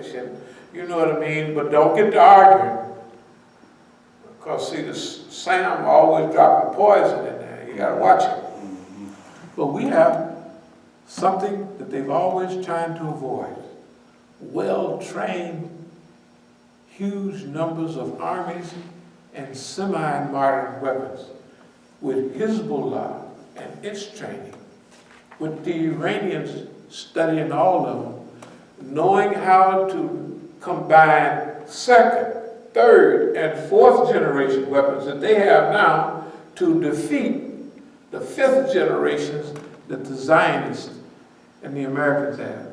fish, and you know what I mean, but don't get to arguing. Because see, the Sam always dropping poison in there. You gotta watch it. But we have something that they've always tried to avoid. Well-trained, huge numbers of armies and semi-modern weapons. With Hezbollah and its training, with the Iranians studying all of them, knowing how to combine second, third, and fourth generation weapons that they have now to defeat the fifth generations that the Zionists and the Americans have.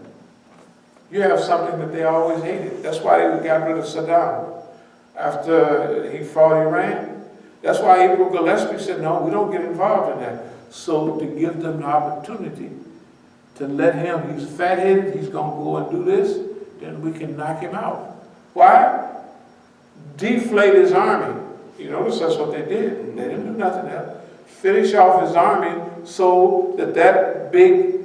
You have something that they always hated. That's why they got rid of Saddam after he fought Iran. That's why April Gillespie said, no, we don't get involved in that. So to give them the opportunity to let him, he's fat-headed, he's going to go and do this, then we can knock him out. Why? Deflate his army. You notice that's what they did. They didn't do nothing else. Finish off his army so that that big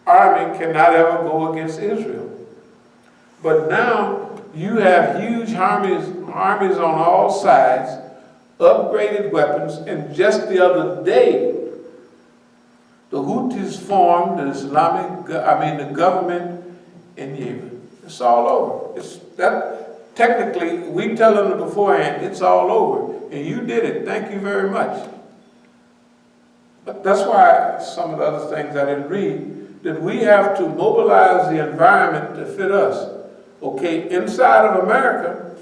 army cannot ever go against Israel. But now you have huge armies on all sides, upgraded weapons, and just the other day, the Houthis formed the the government in Yemen. It's all over. Technically, we tell them beforehand, it's all over. And you did it. Thank you very much. But that's why some of the other things I didn't read, that we have to mobilize the environment to fit us. Okay, inside of America,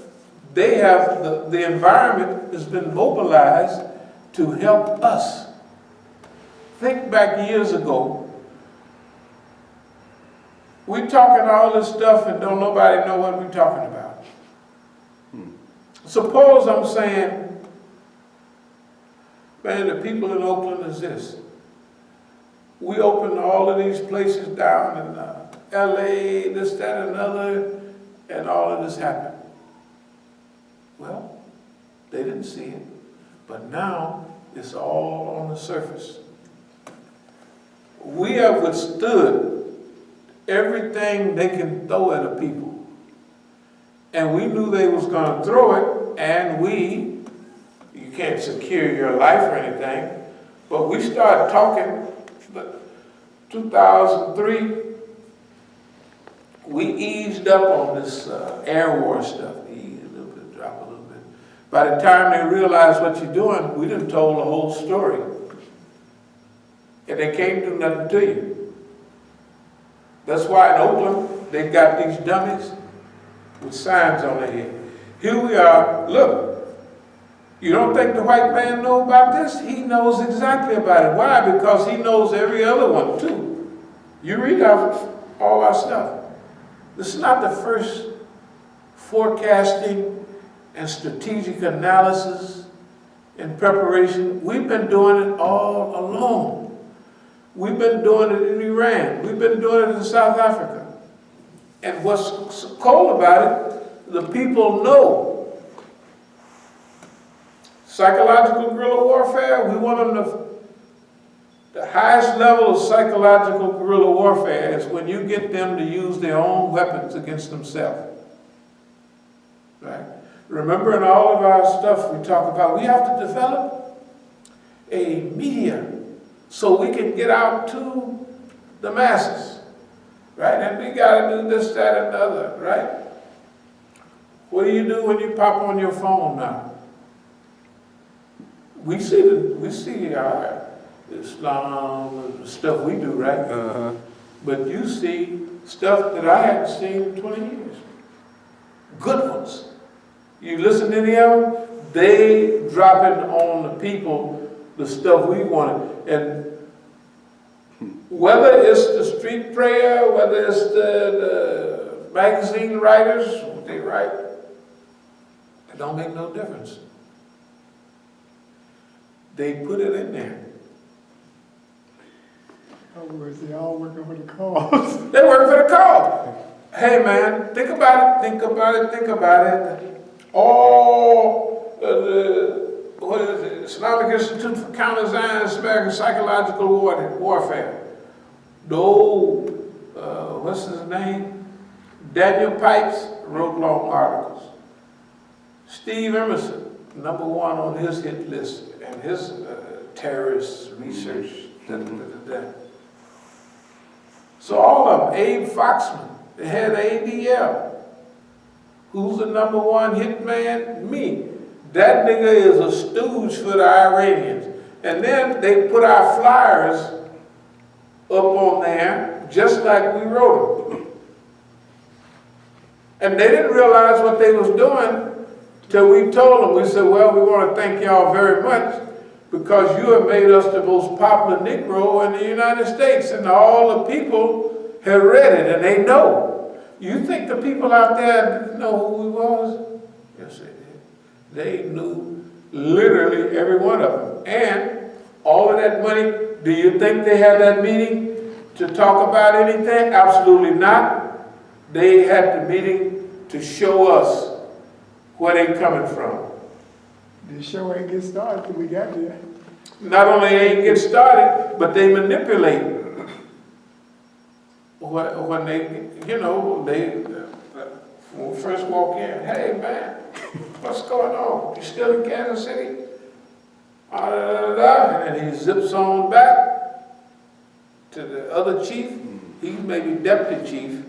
they have, the environment has been mobilized to help us. Think back years ago, we talking all this stuff and don't nobody know what we're talking about. Suppose I'm saying, man, the people in Oakland is this. We opened all of these places down in LA, this, that, and another, and all of this happened. Well, they didn't see it, but now it's all on the surface. We have withstood everything they can throw at a people. And we knew they was going to throw it, and you can't secure your life or anything, but we started talking, 2003, we eased up on this air war stuff. Ease a little bit, drop a little bit. By the time they realized what you're doing, we done told the whole story. And they can't do nothing to you. That's why in Oakland, they've got these dummies with signs on their head. Here we are, look, you don't think the white man knows about this? He knows exactly about it. Why? Because he knows every other one too. You read all our stuff. This is not the first forecasting and strategic analysis and preparation. We've been doing it all along. We've been doing it in Iran. We've been doing it in South Africa. And what's so cool about it, the people know. Psychological guerrilla warfare, we want them to, the highest level of psychological guerrilla warfare is when you get them to use their own weapons against themselves. Right? Remember in all of our stuff we talk about, we have to develop a media so we can get out to the masses. Right? And we got to do this, that, and the other, right? What do you do when you pop on your phone now? We see our Islam, the stuff we do, right? Uh-huh. But you see stuff that I hadn't seen in 20 years. Good ones. You listen to any of them, they dropping on the people the stuff we wanted. And whether it's the street prayer, whether it's the magazine writers, what they write, it don't make no difference. They put it in there. In other words, they all working for the cause. They work for the cause. Hey man, think about it, think about it, think about it. All what is it? Islamic Institute for Counter-Zionist American Psychological Warfare. What's his name? Daniel Pipes wrote long articles. Steve Emerson, #1 on his hit list, and his terrorist research. So all of them, Abe Foxman, they had ADL. Who's the #1 hit man? Me. That nigga is a stooge for the Iranians. And then they put our flyers up on there, just like we wrote them. And they didn't realize what they was doing till we told them. We said, well, we want to thank y'all very much because you have made us the most popular Negro in the United States. And all the people have read it and they know. You think the people out there didn't know who he was? Yes, they did. They knew literally every one of them. And all of that money, do you think they had that meeting to talk about anything? Absolutely not. They had the meeting to show us where they coming from. The show ain't get started till we got there. Not only they ain't get started, but they manipulate. When they, you know, when we first walk in, hey man, what's going on? You still in Kansas City? And then he zips on back to the other chief. He's maybe deputy chief,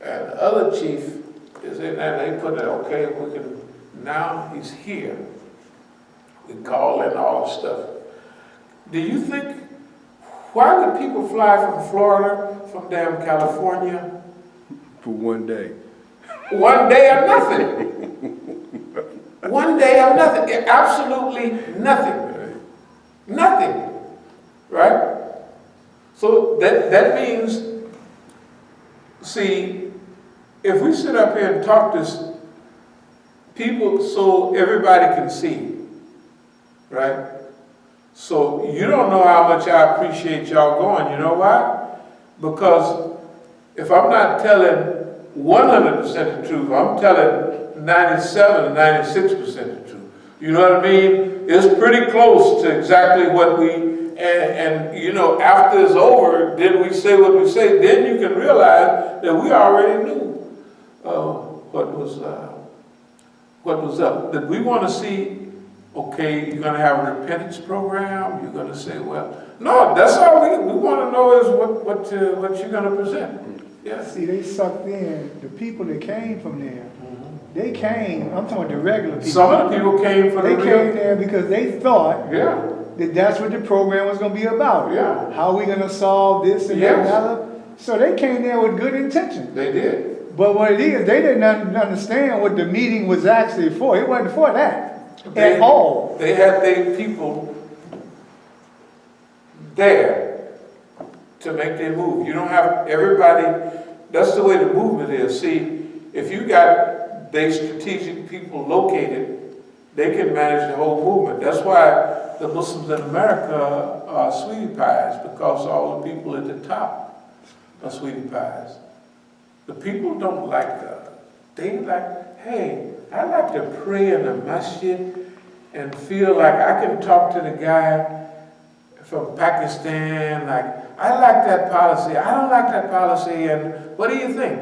and the other chief is in there. They put it, okay, we can, now he's here. We call in all the stuff. Do you think, why would people fly from Florida, from damn California? For one day. One day or nothing. One day or nothing. Absolutely nothing. Nothing. Right? So that means, see, if we sit up here and talk to people so everybody can see, right? So you don't know how much I appreciate y'all going. You know why? Because if I'm not telling 100% the truth, I'm telling 97 and 96% the truth. You know what I mean? It's pretty close to exactly what we, and you know, after it's over, then we say what we say, then you can realize that we already knew what was up. That we want to see, okay, you're going to have a repentance program, you're going to say, well, no, that's all we want to know is what you're going to present. Yeah. See, they sucked in the people that came from there. They came, I'm talking about the regular people. Some of the people came from They came there because they thought that that's what the program was going to be about. Yeah. How are we going to solve this and that and other? So they came there with good intention. They did. But what it is, they didn't understand what the meeting was actually for. It wasn't for that at all. They had their people there to make their move. You don't have everybody, that's the way the movement is. See, if you got their strategic people located, they can manage the whole movement. That's why the Muslims in America are sweetie pies, because all the people at the top are sweetie pies. The people don't like they like, hey, I like to pray in the masjid and feel like I can talk to the guy from Pakistan, like, I like that policy, I don't like that policy, and what do you think?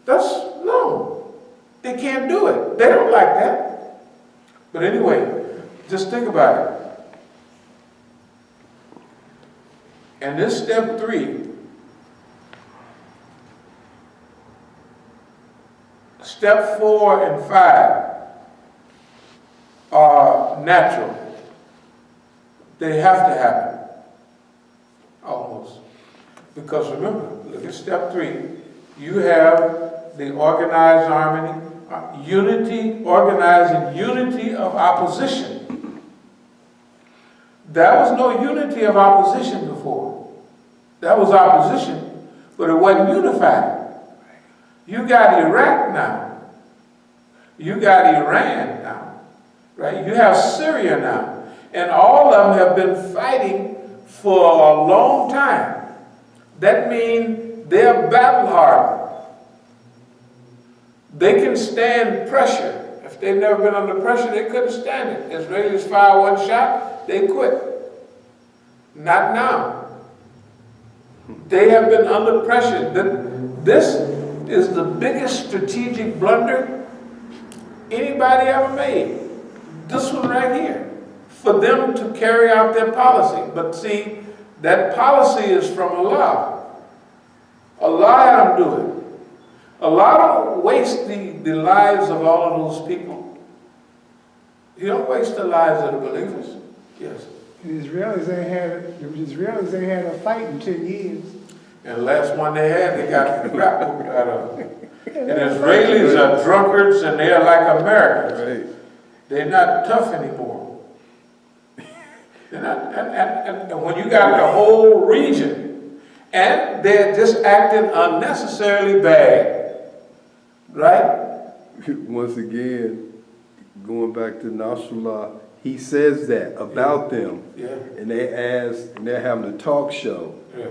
No, they can't do it. They don't like that. But anyway, just think about it. And this step 3, step 4 and 5 are natural. They have to happen, almost. Because remember, look at step 3. You have the organized army, organizing unity of opposition. There was no unity of opposition before. That was opposition, but it wasn't unified. You got Iraq now. You got Iran now, right? You have Syria now. And all of them have been fighting for a long time. That means they're battle hardened. They can stand pressure. If they've never been under pressure, they couldn't stand it. Israelis fire one shot, they quit. Not now. They have been under pressure. This is the biggest strategic blunder anybody ever made. This one right here. For them to carry out their policy. But see, that policy is from Allah. Allah had them do it. Allah don't waste the lives of all of those people. He don't waste the lives of the believers. Yes. The Israelis ain't had a fight in 10 years. And the last one they had, they got the crap whooped out of them. And Israelis are drunkards and they're like Americans. Right. They're not tough anymore. They're not, and when you got the whole region, and they're just acting unnecessarily bad, right? Once again, going back to Nasrallah, he says that about them. Yeah. And they're having a talk show. Yeah.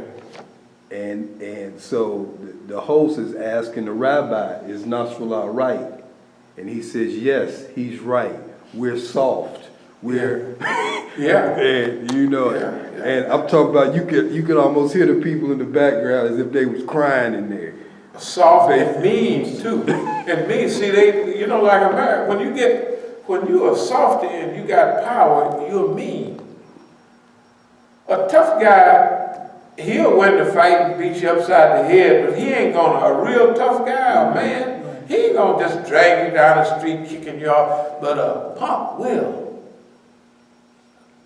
And so the host is asking the rabbi, is Nasrallah right? And he says, yes, he's right. We're soft. We're Yeah. and you know, and I'm talking about you could almost hear the people in the background as if they was crying in there. Soft and mean too. And mean, see, they, like America, when you are soft and you got power, you're mean. A tough guy, he'll win the fight and beat you upside the head, but he ain't a real tough guy, a man, he ain't gonna just drag you down the street kicking you off, but a punk will.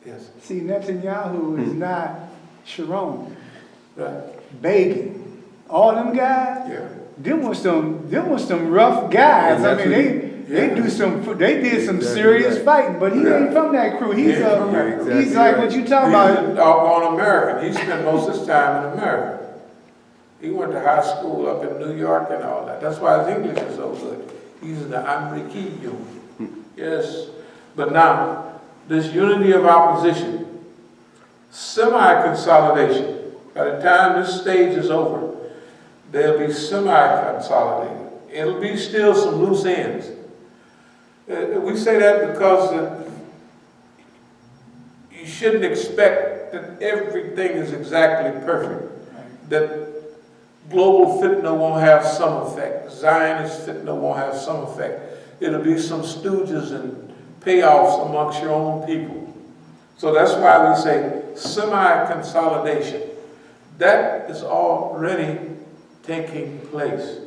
Yes. See, Netanyahu is not Sharon. Right. Begin. All them guys, Yeah. them was some rough guys. I mean, they did some serious fighting, but he ain't from that crew. He's he's like what you talking about. He's a doggone American. He spent most of his time in America. He went to high school up in New York and all that. That's why his English is so good. He's in the Ameriquillo. Yes. But now, this unity of opposition, semi-consolidation. By the time this stage is over, they'll be semi-consolidated. It'll be still some loose ends. We say that because you shouldn't expect that everything is exactly perfect. That global fitna won't have some effect. Zionist fitna won't have some effect. It'll be some stooges and payoffs amongst your own people. So that's why we say semi-consolidation. That is already taking place.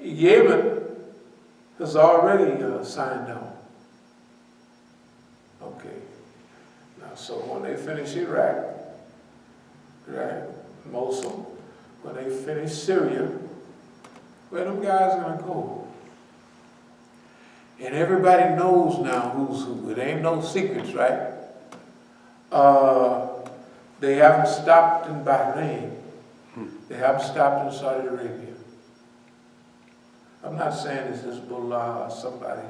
Yemen has already signed on. Okay. Now, so when they finish Iraq, right, Mosul, when they finish Syria, where them guys gonna go? And everybody knows now who's who. It ain't no secrets, right? They haven't stopped in Bahrain. They haven't stopped in Saudi Arabia. I'm not saying it's Hezbollah or somebody,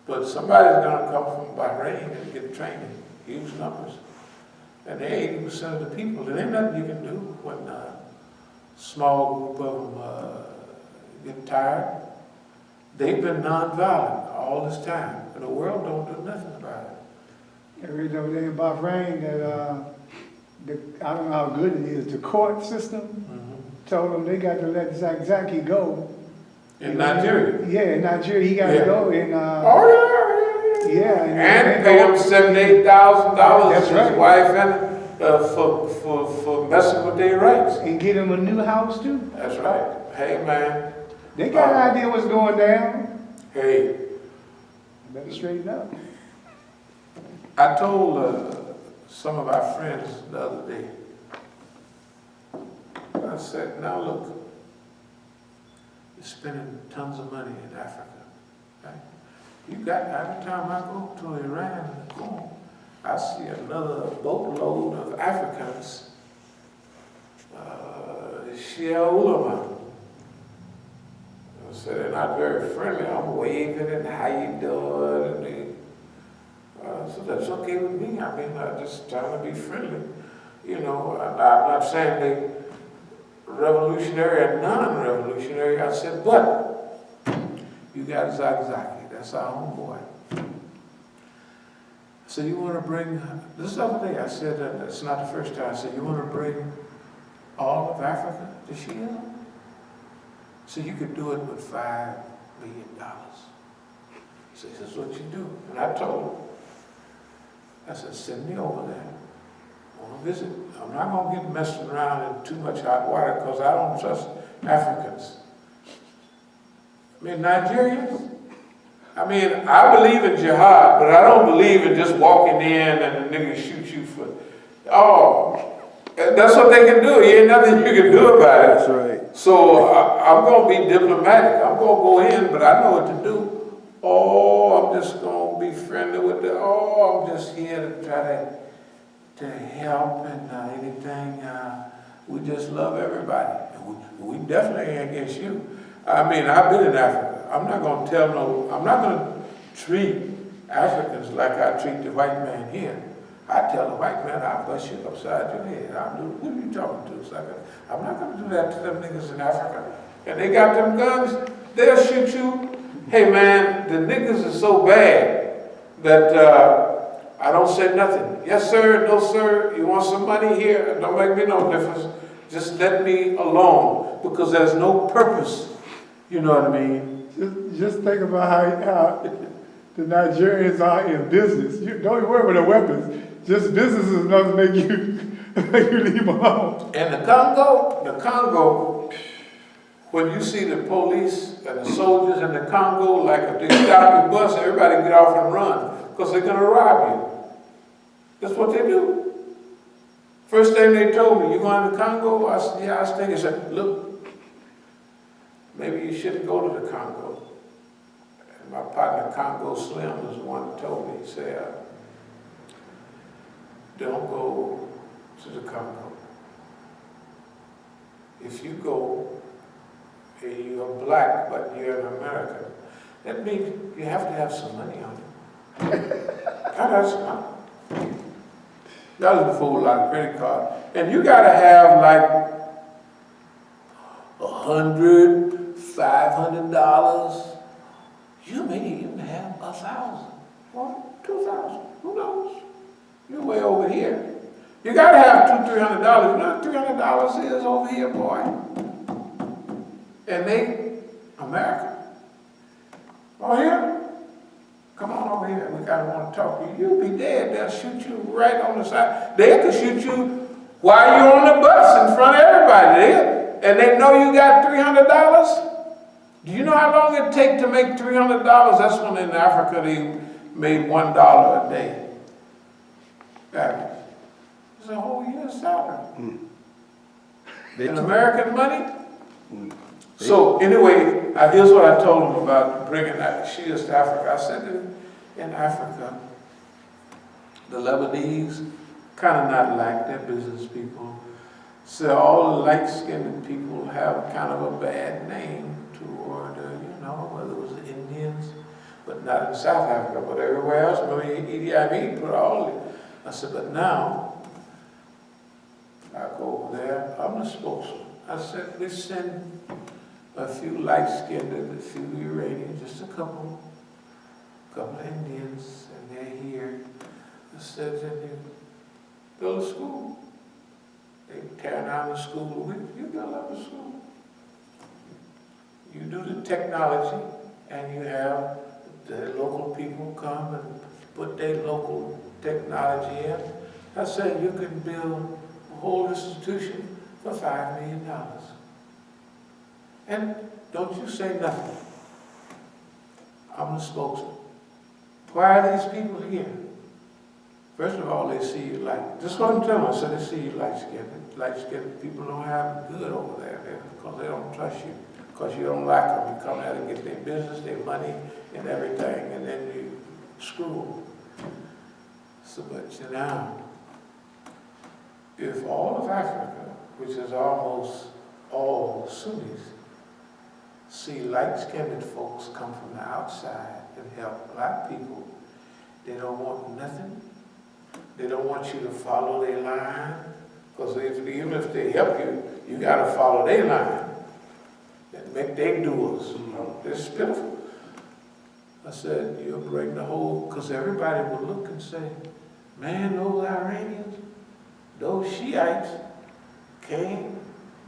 but somebody's gonna come from Bahrain and get training, huge numbers. And they're 80% of the people. There ain't nothing you can do when a small group of them get tired. They've been nonviolent all this time, and the world don't do nothing about it. I read over there in Bahrain that I don't know how good it is. The court system told them they got to let Zaki go. In Nigeria? Yeah, in Nigeria, he got to go. And and pay him $78,000 That's to right. his wife and for messing with their rights. And get him a new house too. That's right. Hey man. They got an idea what's going down. Hey. Better straighten up. I told some of our friends the other day, I said, now look, you're spending tons of money in Africa, right? You got, every time I go to Iran and go, I see another boatload of Africans, Shia ulama. So they're not very friendly. I'm waving and how you doing, and they, so that's okay with me. I mean, I'm just trying to be friendly. You know, I'm not saying they revolutionary or non-revolutionary. I said, but you got Zaki. That's our homeboy. So you want to bring, this other day I said, it's not the first time, I said, you want to bring all of Africa, the Shia. So you could do it with $5 million. So this is what you do. And I told him, I said, send me over there. I want to visit. I'm not going to get messing around in too much hot water because I don't trust Africans. I mean, Nigerians. I mean, I believe in jihad, but I don't believe in just walking in and the niggas shoot you for, oh, that's what they can do. Ain't nothing you can do about it. That's right. So I'm going to be diplomatic. I'm going to go in, but I know what to do. Oh, I'm just going to be friendly with the, oh, I'm just here to try to help and anything. We just love everybody. And we definitely ain't against you. I mean, I've been in Africa. I'm not going to tell no, I'm not going to treat Africans like I treat the white man here. I tell the white man, I'll bust you upside your head. I'll do, who are you talking to? Sucker? I'm not going to do that to them niggas in Africa. And they got them guns, they'll shoot you. Hey man, the niggas are so bad that I don't say nothing. Yes sir, no sir, you want some money here? It don't make me no difference. Just let me alone because there's no purpose. You know what I mean? Just think about how the Nigerians are in business. You don't even worry about the weapons. Just business is enough to make you leave them alone. And the Congo, when you see the police and the soldiers in the Congo, like if they stop your bus, everybody get off and run because they're going to rob you. That's what they do. First thing they told me, you going to the Congo? I said, yeah, I was thinking, said, look, maybe you shouldn't go to the Congo. And my partner, Congo Slim, was the one that told me, he said, don't go to the Congo. If you go, and you're black, but you're an American, that means you have to have some money on you. That's money. That was before a lot of credit card. And you gotta have like $100, $500. You may even have 1,000 or 2,000, who knows? You're way over here. You gotta have $200, $300. You know what $300 is over here, boy? And they, America. Oh yeah? Come on over here. We gotta want to talk to you. You'll be dead. They'll shoot you right on the side. They could shoot you while you're on the bus in front of everybody. And they know you got $300. Do you know how long it takes to make $300? That's when in Africa they made $1 a day. Average. It's a whole year's salary. In American money? So anyway, here's what I told them about bringing Shias to Africa. I said in Africa, the Lebanese kind of not like their business people. So all the light-skinned people have kind of a bad name toward, whether it was the Indians, but not in South Africa, but everywhere else. Remember Idi Amin put all it. I said, but now, I go over there, I'm the spokesman. I said, let's send a few light-skinned, a few Iranians, just a couple of Indians, and they're here. I said, then you build a school. They tear down the school. You build up a school. You do the technology, and you have the local people come and put their local technology in. I said, you can build a whole institution for $5 million. And don't you say nothing. I'm the spokesman. Why are these people here? First of all, they see you like, this is what I'm telling them. I said, they see you light-skinned. Light-skinned people don't have it good over there because they don't trust you, because you don't like them. You come there to get their business, their money, and everything, and then you screw them. So, but now, if all of Africa, which is almost all Sunnis, see light-skinned folks come from the outside and help black people, they don't want nothing. They don't want you to follow their line, because even if they help you, you got to follow their line and make their doers. It's pitiful. I said, you'll bring the whole, because everybody will look and say, man, those Iranians, those Shiites came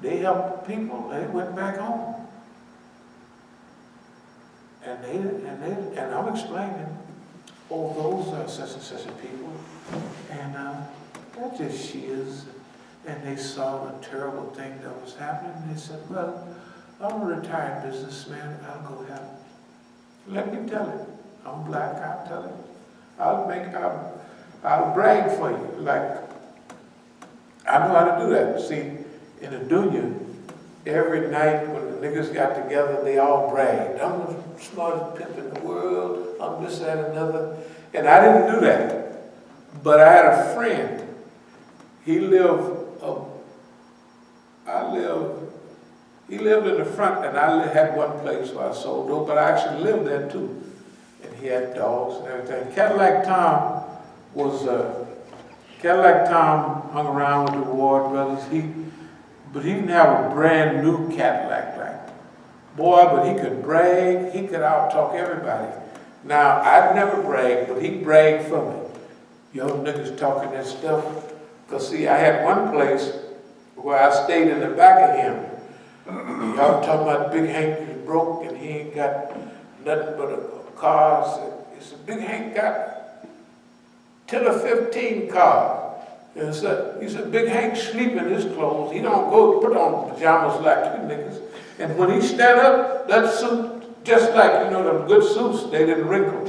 They helped people, they went back home. And I'm explaining, oh, those are such and such a people, and they're just Shias, and they saw the terrible thing that was happening, and they said, well, I'm a retired businessman, I'll go help. Let me tell it. I'm black, I'll tell it. I'll brag for you, like, I know how to do that. See, in the dunya, every night when the niggas got together, they all bragged. I'm the smartest pimp in the world, I'm this, that, and another. And I didn't do that. But I had a friend. He lived in the front, and I had one place where I sold dope, but I actually lived there too. And he had dogs and everything. Cadillac Tom hung around with the Ward brothers. But he didn't have a brand new Cadillac, but he could brag, he could out-talk everybody. Now, I'd never bragged, but he bragged for me. Yo, niggas talking that stuff. Because see, I had one place where I stayed in the back of him. Y'all talking about Big Hank is broke and he ain't got nothing but a car. He said, Big Hank got 10 or 15 cars. And he said, Big Hank sleep in his clothes. He don't go put on pajamas like you niggas. And when he stand up, that suit, just like, you know, them good suits, they didn't wrinkle.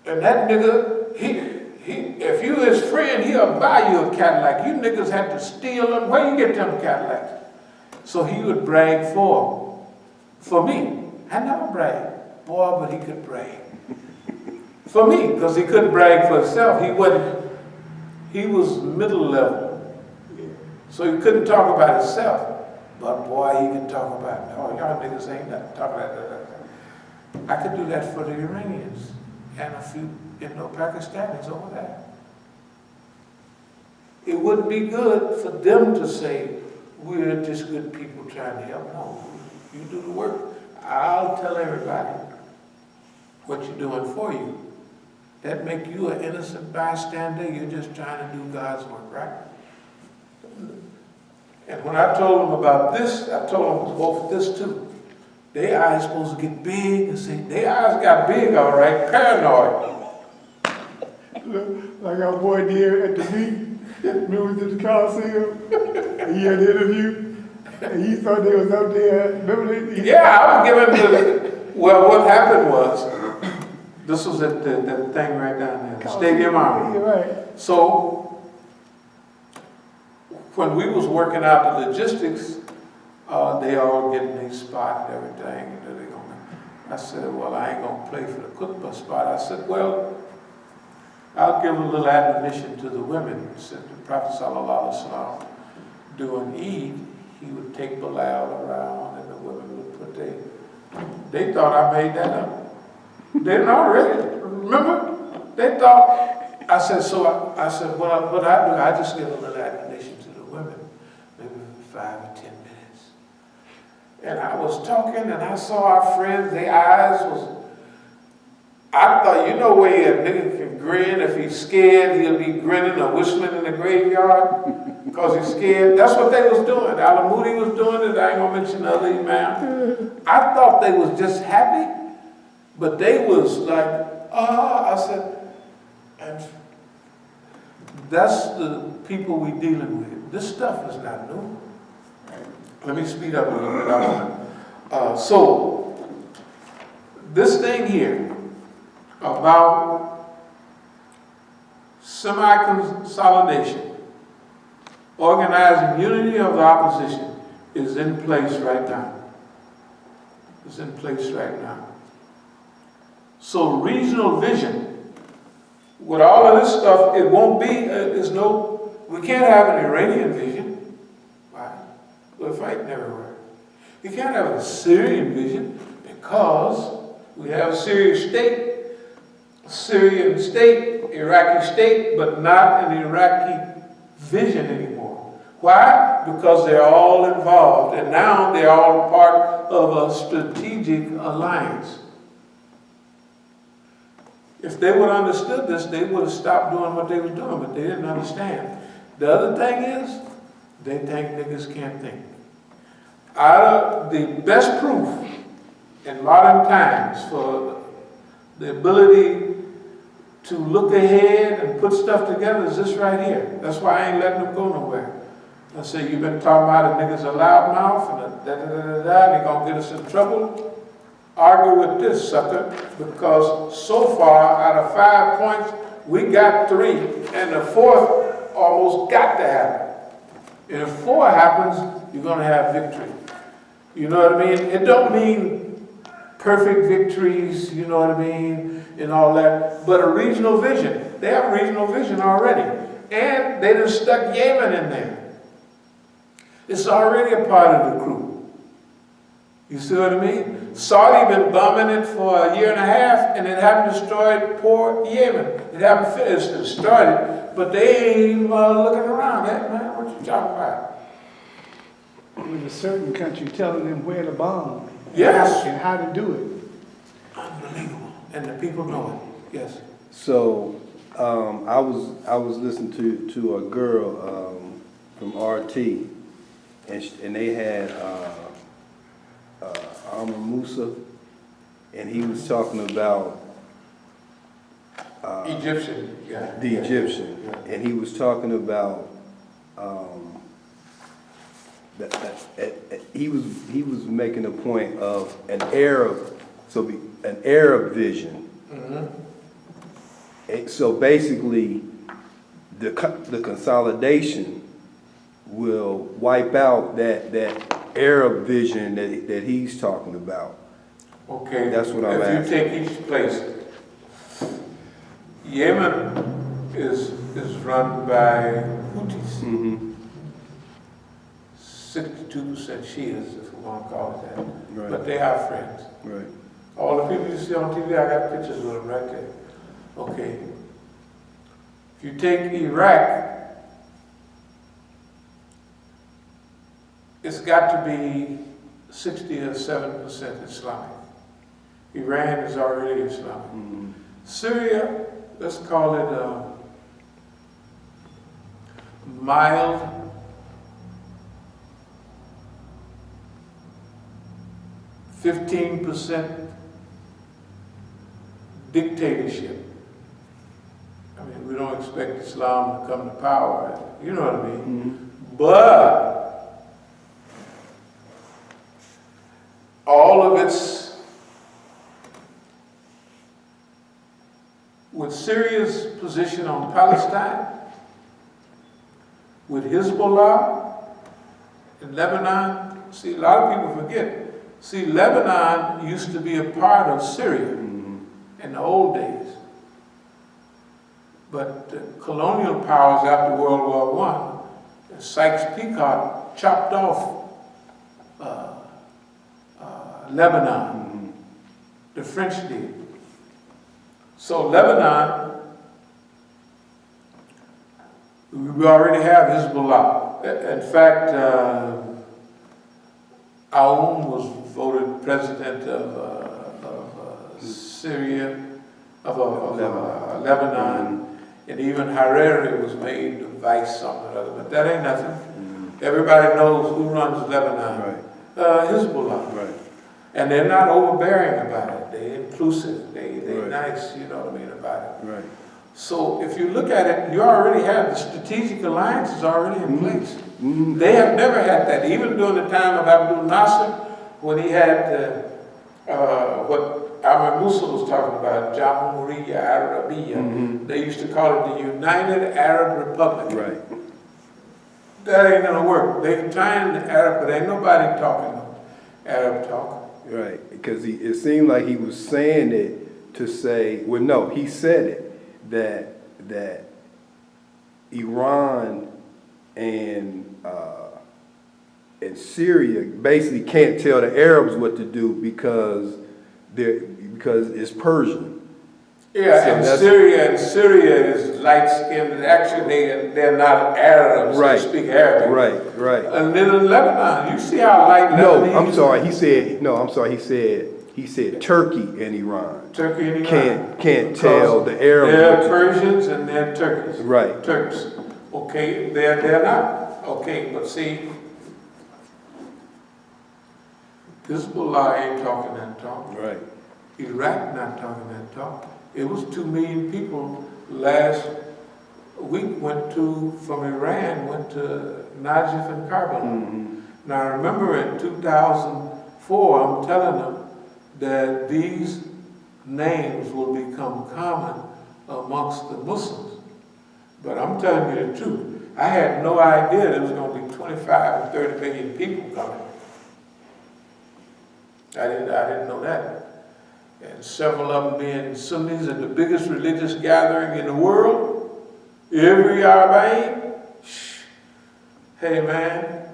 And that nigga, if you his friend, he'll buy you a Cadillac. You niggas had to steal them. Where you get them Cadillacs? So he would brag for me. I never bragged. Boy, but he could brag. For me, because he couldn't brag for himself. He was middle level. So he couldn't talk about himself. But boy, he could talk about, oh, y'all niggas ain't nothing talking about that. I could do that for the Iranians and a few Indo-Pakistanis over there. It wouldn't be good for them to say, we're just good people trying to help. No, you do the work. I'll tell everybody what you're doing for you. That make you an innocent bystander. You're just trying to do God's work, right? And when I told them about this, I told them to go for this too. Their eyes supposed to get big and say, their eyes got big, all right, paranoid. Like our boy did at the meet. Remember we did the Coliseum? He had the interview. And he thought they was up there. Remember that? Yeah, I was giving well, what happened was, this was at the thing right down there, the Stadium Army. Right. So, when we was working out the logistics, they all getting their spot and everything. I said, well, I ain't going to play for the khutbah spot. I said, well, I'll give a little admonition to the women. Said the Prophet ﷺ, during Eid, he would take Bilal around and the women would put they thought I made that up. They didn't already, remember? They thought, I said, what I do, I just give a little admonition to the women, maybe 5 or 10 minutes. And I was talking and I saw our friends, their eyes was, I thought, you know where a nigga can grin if he's scared, he'll be grinning or whistling in the graveyard because he's scared. That's what they was doing. Al-Moody was doing it. I ain't gonna mention the other Imam. I thought they was just happy, but they was like, I said, and that's the people we dealing with. This stuff is not new. Let me speed up a little bit. So, this thing here about semi-consolidation, organizing unity of the opposition is in place right now. It's in place right now. So regional vision, with all of this stuff, it won't be, we can't have an Iranian vision. Why? We're fighting everywhere. We can't have a Syrian vision because we have Syrian state, Iraqi state, but not an Iraqi vision anymore. Why? Because they're all involved, and now they're all part of a strategic alliance. If they would have understood this, they would have stopped doing what they were doing, but they didn't understand. The other thing is, They think niggas can't think. Out of the best proof in modern times for the ability to look ahead and put stuff together is this right here. That's why I ain't letting them go nowhere. I say, you've been talking about a nigga's a loudmouth and a da-da-da-da-da, they're gonna get us in trouble. Argue with this sucker, because so far, out of 5 points, we got 3, and the 4th almost got to happen. And if 4 happens, you're gonna have victory. You know what I mean? It don't mean perfect victories, you know what I mean, and all that, but a regional vision. They have a regional vision already. And they done stuck Yemen in there. It's already a part of the crew. You see what I mean? Saudi been bombing it for a year and a half, and it haven't destroyed poor Yemen. It haven't finished, it started, but they ain't even looking around. Hey, man, what you talking about? With a certain country telling them where to bomb. Yes. And how to do it. Unbelievable. And the people know it. Yes. So I was listening to a girl from RT, and they had Musa, and he was talking about Egyptian. Yeah. The Egyptian, Yeah. and he was talking about he was making a point of an Arab vision. Mm-hmm. So basically, the consolidation will wipe out that Arab vision that he's talking about. Okay. That's what I'm asking. If you take each place, Yemen is run by Houthis. Mm-hmm. 62% Shias, if we want to call it that. Right. But they are friends. Right. All the people you see on TV, I got pictures of them right there. Okay. If you take Iraq, it's got to be 60 or 7% Islamic. Iran is already Islamic. Mm-hmm. Syria, let's call it mild. 15% dictatorship. I mean, we don't expect Islam to come to power, you know what I mean? Mm-hmm. But all of its, with Syria's position on Palestine, with Hezbollah in Lebanon, see, a lot of people forget. See, Lebanon used to be a part of Syria in the old days. But the colonial powers after World War I, Sykes-Picot chopped off Lebanon. The French did. So Lebanon, we already have Hezbollah. In fact, Aoun was voted president of Syria, of Lebanon, and even Hariri was made the vice something or other, but that ain't nothing. Everybody knows who runs Lebanon. Right. Hezbollah. Right. And they're not overbearing about it. They're inclusive. They're Right. nice, you know what I mean, about it. Right. So if you look at it, you already have the strategic alliances already in place. They have never had that. Even during the time of Abdul Nasser, when he had what Imam Musa was talking about, Jamhuriya Arabiya, they used to call it the United Arab Republic. Right. That ain't gonna work. They're trying the Arab, but ain't nobody talking Arab talk. Right. Because it seemed like he was saying it to say, well, no, he said it, that Iran and Syria basically can't tell the Arabs what to do because it's Persian. Yeah, So and Syria is light-skinned. Actually, they're not Arabs. Right. They speak Arabic. Right. And then in Lebanon, you see how light Lebanon is. I'm sorry. He said Turkey and Iran. Turkey and Iran. Can't tell the Arabs. They're Persians and they're Turkish. Right. Turks. Okay, they're not. Okay, but see, Hezbollah ain't talking that talk. Right. Iraq not talking that talk. It was 2 million people last week from Iran, went to Najaf and Karbala. Mm-hmm. Now remember in 2004, I'm telling them that these names will become common amongst the Muslims. But I'm telling you the truth. I had no idea there was going to be 25 and 30 million people coming. I didn't know that. And several of them being Sunnis at the biggest religious gathering in the world. Every Arba'in. Hey man,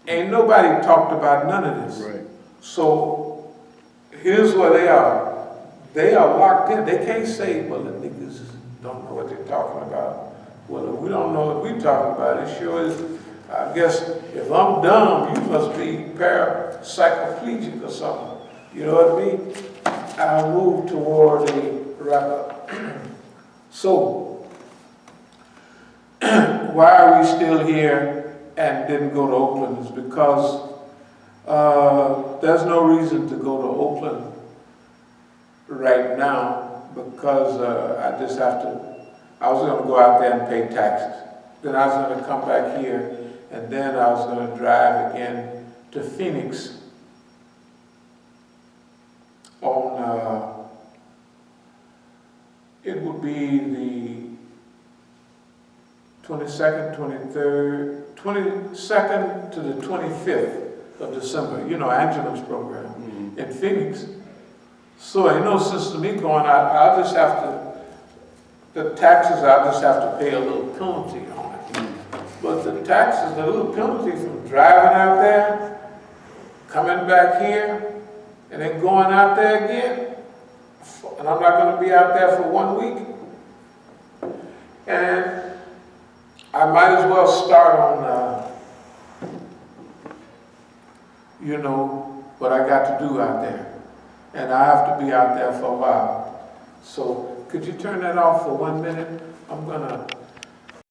ain't nobody talked about none of this. Right. So here's where they are. They are locked in. They can't say, well, the niggas don't know what they're talking about. Well, if we don't know what we're talking about, it sure is. I guess if I'm dumb, you must be parapsychoplegic or something. You know what I mean? I'll move toward a wrap-up. So, why are we still here and didn't go to Oakland is because there's no reason to go to Oakland right now because I was going to go out there and pay taxes. Then I was going to come back here and then I was going to drive again to Phoenix on, it would be the 22nd, 23rd, 22nd to the 25th of December, you know, Angela's program in Phoenix. So ain't no sense to me going out. I'll just have to, the taxes, I'll just have to pay a little penalty on it. But the taxes, the little penalty from driving out there, coming back here, and then going out there again, and I'm not going to be out there for 1 week. And I might as well start on, you know, what I got to do out there. And I have to be out there for a while. So could you turn that off for 1 minute? I'm going to